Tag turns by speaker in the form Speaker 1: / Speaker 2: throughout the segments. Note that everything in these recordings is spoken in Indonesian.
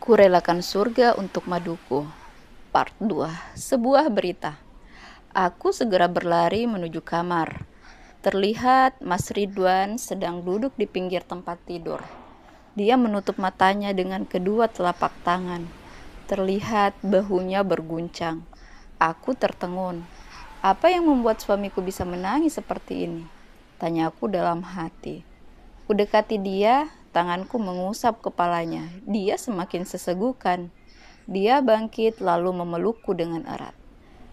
Speaker 1: Kurelakan surga untuk maduku. Part 2. Sebuah berita. Aku segera berlari menuju kamar. Terlihat Mas Ridwan sedang duduk di pinggir tempat tidur. Dia menutup matanya dengan kedua telapak tangan. Terlihat bahunya berguncang. Aku tertengun. Apa yang membuat suamiku bisa menangis seperti ini? Tanyaku dalam hati. Kudekati dia, tanganku mengusap kepalanya. Dia semakin sesegukan. Dia bangkit lalu memelukku dengan erat.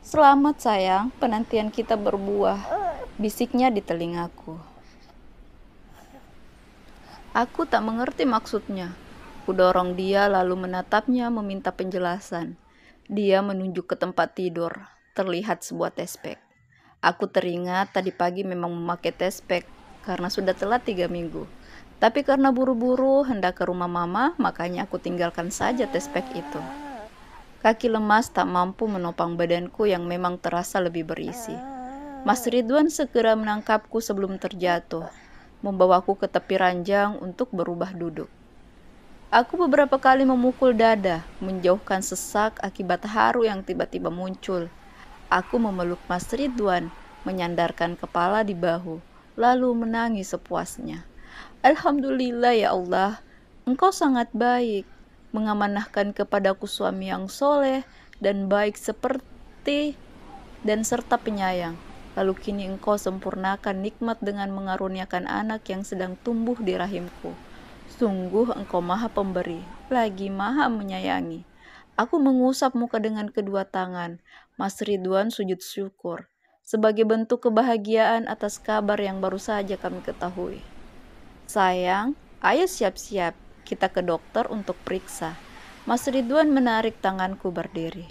Speaker 1: "Selamat sayang, penantian kita berbuah," bisiknya di telingaku. Aku tak mengerti maksudnya. Kudorong dia lalu menatapnya meminta penjelasan. Dia menunjuk ke tempat tidur. Terlihat sebuah tespek. Aku teringat tadi pagi memang memakai tespek karena sudah telat 3 minggu. Tapi karena buru-buru hendak ke rumah mama, makanya aku tinggalkan saja tespek itu. Kaki lemas tak mampu menopang badanku yang memang terasa lebih berisi. Mas Ridwan segera menangkapku sebelum terjatuh, membawaku ke tepi ranjang untuk berubah duduk. Aku beberapa kali memukul dada, menjauhkan sesak akibat haru yang tiba-tiba muncul. Aku memeluk Mas Ridwan, menyandarkan kepala di bahu, lalu menangis sepuasnya. "Alhamdulillah ya Allah, Engkau sangat baik, mengamanahkan kepadaku suami yang soleh dan baik seperti dan serta penyayang. Lalu kini Engkau sempurnakan nikmat dengan mengaruniakan anak yang sedang tumbuh di rahimku. Sungguh Engkau maha pemberi, lagi maha menyayangi." Aku mengusap muka dengan kedua tangan. Mas Ridwan sujud syukur, sebagai bentuk kebahagiaan atas kabar yang baru saja kami ketahui. "Sayang, ayo siap-siap, kita ke dokter untuk periksa." Mas Ridwan menarik tanganku berdiri.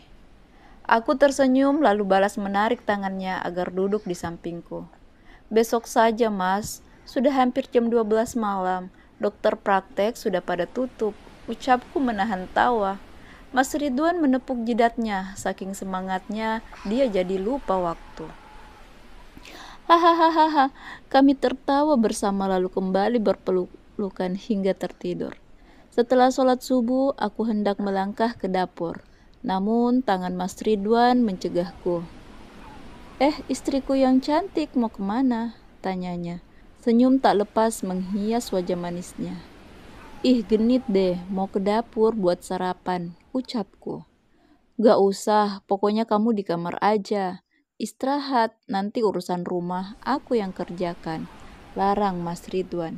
Speaker 1: Aku tersenyum lalu balas menarik tangannya agar duduk di sampingku. "Besok saja Mas, sudah hampir jam 12 malam. Dokter praktek sudah pada tutup," ucapku menahan tawa. Mas Ridwan menepuk jidatnya, saking semangatnya dia jadi lupa waktu. Hahaha, kami tertawa bersama lalu kembali berpelukan hingga tertidur. Setelah sholat subuh, aku hendak melangkah ke dapur. Namun tangan Mas Ridwan mencegahku. Istriku yang cantik, mau kemana?" tanyanya. Senyum tak lepas menghias wajah manisnya. "Ih, genit deh, mau ke dapur buat sarapan," ucapku. "Gak usah, pokoknya kamu di kamar aja. Istirahat, nanti urusan rumah aku yang kerjakan," larang Mas Ridwan.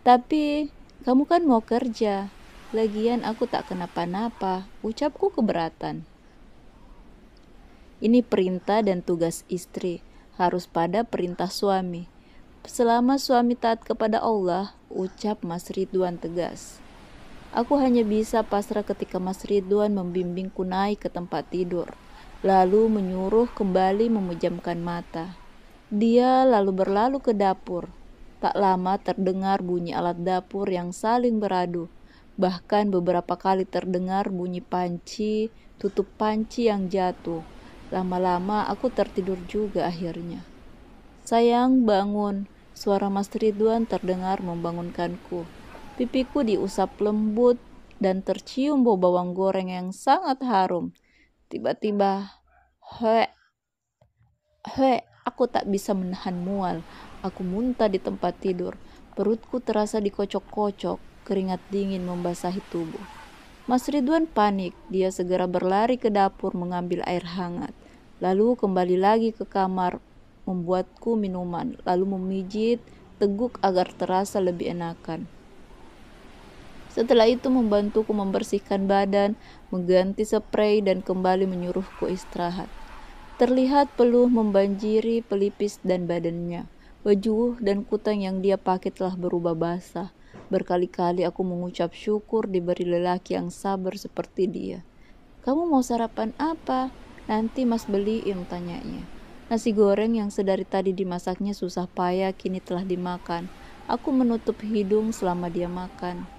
Speaker 1: "Tapi kamu kan mau kerja. Lagian aku tak kenapa-napa," ucapku keberatan. "Ini perintah dan tugas istri, harus pada perintah suami. Selama suami taat kepada Allah," ucap Mas Ridwan tegas. Aku hanya bisa pasrah ketika Mas Ridwan membimbingku naik ke tempat tidur, lalu menyuruh kembali memejamkan mata. Dia lalu berlalu ke dapur. Tak lama terdengar bunyi alat dapur yang saling beradu. Bahkan beberapa kali terdengar bunyi panci, tutup panci yang jatuh. Lama-lama aku tertidur juga akhirnya. "Sayang, bangun," suara Mas Ridwan terdengar membangunkanku. Pipiku diusap lembut dan tercium bau bawang goreng yang sangat harum. Tiba-tiba, "Hek, hek," aku tak bisa menahan mual. Aku muntah di tempat tidur. Perutku terasa dikocok-kocok, keringat dingin membasahi tubuh. Mas Ridwan panik, dia segera berlari ke dapur mengambil air hangat. Lalu kembali lagi ke kamar, membuatku minuman, lalu memijit teguk agar terasa lebih enakan. Setelah itu membantuku membersihkan badan, mengganti spray dan kembali menyuruhku istirahat. Terlihat peluh membanjiri pelipis dan badannya. Baju dan kutang yang dia pakai telah berubah basah. Berkali-kali aku mengucap syukur diberi lelaki yang sabar seperti dia. "Kamu mau sarapan apa? Nanti Mas beliin," tanyanya. Nasi goreng yang sedari tadi dimasaknya susah payah kini telah dimakan. Aku menutup hidung selama dia makan.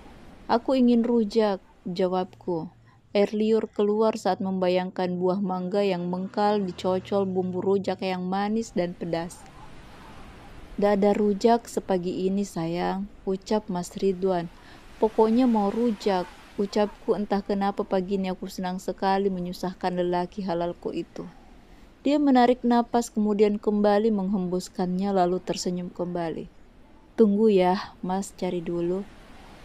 Speaker 1: "Aku ingin rujak," jawabku. Air liur keluar saat membayangkan buah mangga yang mengkal dicocol bumbu rujak yang manis dan pedas. "Dak ada rujak sepagi ini sayang," ucap Mas Ridwan. "Pokoknya mau rujak." Ucapku, entah kenapa pagi ini aku senang sekali menyusahkan lelaki halalku itu. Dia menarik napas kemudian kembali menghembuskannya lalu tersenyum kembali. Tunggu ya, Mas cari dulu.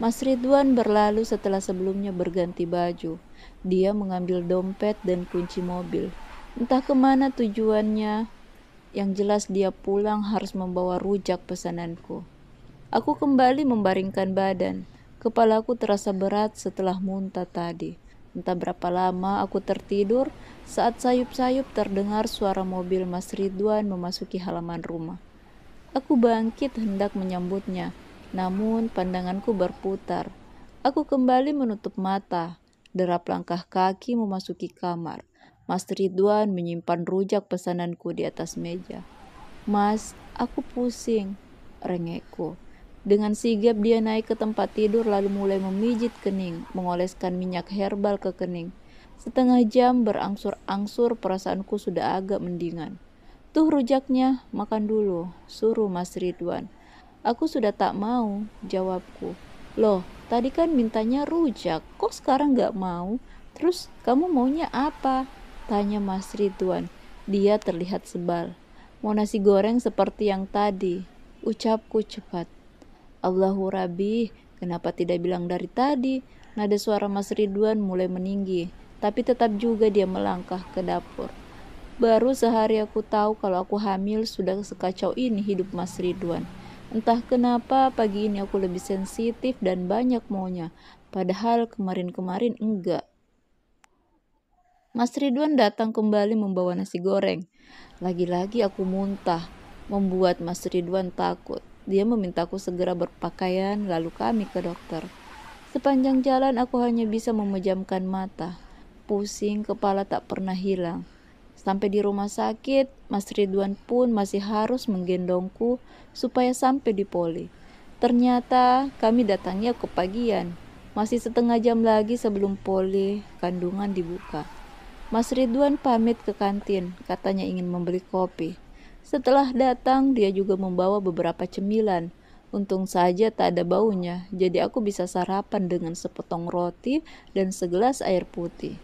Speaker 1: Mas Ridwan berlalu setelah sebelumnya berganti baju. Dia mengambil dompet dan kunci mobil. Entah kemana tujuannya, yang jelas dia pulang harus membawa rujak pesananku. Aku kembali membaringkan badan. Kepalaku terasa berat setelah muntah tadi. Entah berapa lama aku tertidur saat sayup-sayup terdengar suara mobil Mas Ridwan memasuki halaman rumah. Aku bangkit hendak menyambutnya, namun pandanganku berputar. Aku kembali menutup mata. Derap langkah kaki memasuki kamar. Mas Ridwan menyimpan rujak pesananku di atas meja. Mas, aku pusing, rengekku. Dengan sigap dia naik ke tempat tidur lalu mulai memijit kening, mengoleskan minyak herbal ke kening. Setengah jam berangsur-angsur perasaanku sudah agak mendingan. Tuh rujaknya, makan dulu, suruh Mas Ridwan. Aku sudah tak mau, jawabku. Loh, tadi kan mintanya rujak, kok sekarang gak mau? Terus kamu maunya apa? Tanya Mas Ridwan. Dia terlihat sebal. Mau nasi goreng seperti yang tadi, ucapku cepat. Allahu Rabbi, kenapa tidak bilang dari tadi? Nada suara Mas Ridwan mulai meninggi, tapi tetap juga dia melangkah ke dapur. Baru sehari aku tahu kalau aku hamil sudah sekacau ini hidup Mas Ridwan. Entah kenapa pagi ini aku lebih sensitif dan banyak maunya, padahal kemarin-kemarin enggak. Mas Ridwan datang kembali membawa nasi goreng. Lagi-lagi aku muntah, membuat Mas Ridwan takut. Dia memintaku segera berpakaian, lalu kami ke dokter. Sepanjang jalan aku hanya bisa memejamkan mata. Pusing, kepala tak pernah hilang. Sampai di rumah sakit, Mas Ridwan pun masih harus menggendongku supaya sampai di poli. Ternyata kami datangnya kepagian. Masih setengah jam lagi sebelum poli kandungan dibuka. Mas Ridwan pamit ke kantin, katanya ingin membeli kopi. Setelah datang, dia juga membawa beberapa cemilan. Untung saja tak ada baunya, jadi aku bisa sarapan dengan sepotong roti dan segelas air putih.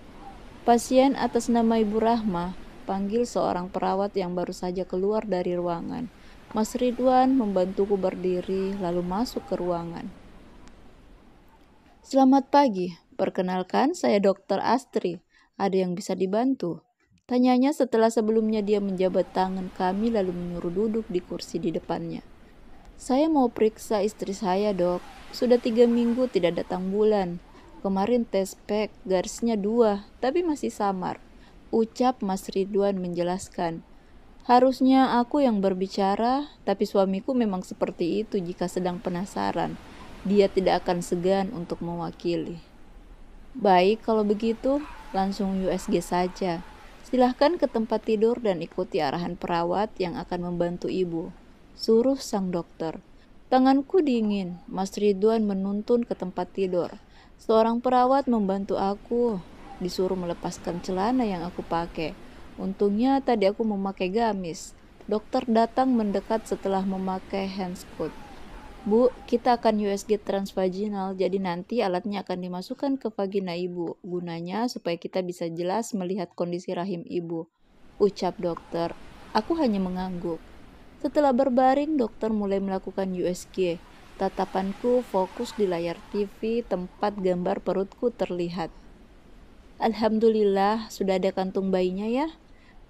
Speaker 1: Pasien atas nama Ibu Rahma, panggil seorang perawat yang baru saja keluar dari ruangan. Mas Ridwan membantuku berdiri, lalu masuk ke ruangan. Selamat pagi, perkenalkan saya Dr. Astri. Ada yang bisa dibantu? Tanyanya setelah sebelumnya dia menjabat tangan kami lalu menyuruh duduk di kursi di depannya. Saya mau periksa istri saya, Dok. Sudah 3 minggu tidak datang bulan. Kemarin tes pek, garisnya 2, tapi masih samar. Ucap Mas Ridwan menjelaskan. Harusnya aku yang berbicara, tapi suamiku memang seperti itu jika sedang penasaran. Dia tidak akan segan untuk mewakili. Baik, kalau begitu, langsung USG saja. Silahkan ke tempat tidur dan ikuti arahan perawat yang akan membantu ibu, suruh sang dokter. Tanganku dingin, Mas Ridwan menuntun ke tempat tidur. Seorang perawat membantu aku, disuruh melepaskan celana yang aku pakai. Untungnya tadi aku memakai gamis. Dokter datang mendekat setelah memakai handscoot. Bu, kita akan USG transvaginal, jadi nanti alatnya akan dimasukkan ke vagina ibu. Gunanya supaya kita bisa jelas melihat kondisi rahim ibu, ucap dokter. Aku hanya mengangguk. Setelah berbaring, dokter mulai melakukan USG. Tatapanku fokus di layar TV tempat gambar perutku terlihat. Alhamdulillah, sudah ada kantung bayinya ya?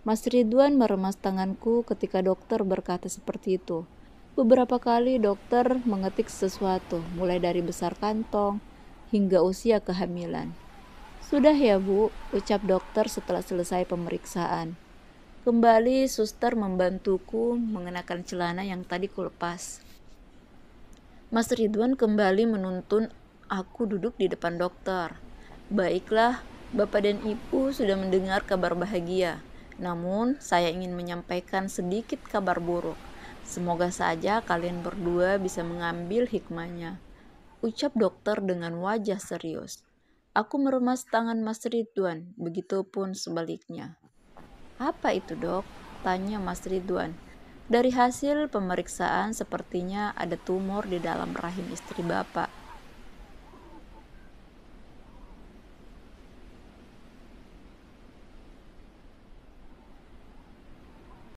Speaker 1: Mas Ridwan meremas tanganku ketika dokter berkata seperti itu. Beberapa kali dokter mengetik sesuatu, mulai dari besar kantong hingga usia kehamilan. Sudah ya Bu, ucap dokter setelah selesai pemeriksaan. Kembali suster membantuku mengenakan celana yang tadi kulepas. Mas Ridwan kembali menuntun aku duduk di depan dokter. Baiklah, Bapak dan Ibu sudah mendengar kabar bahagia. Namun, saya ingin menyampaikan sedikit kabar buruk. Semoga saja kalian berdua bisa mengambil hikmahnya, ucap dokter dengan wajah serius. Aku meremas tangan Mas Ridwan, begitupun sebaliknya. Apa itu, Dok? Tanya Mas Ridwan. Dari hasil pemeriksaan sepertinya ada tumor di dalam rahim istri Bapak.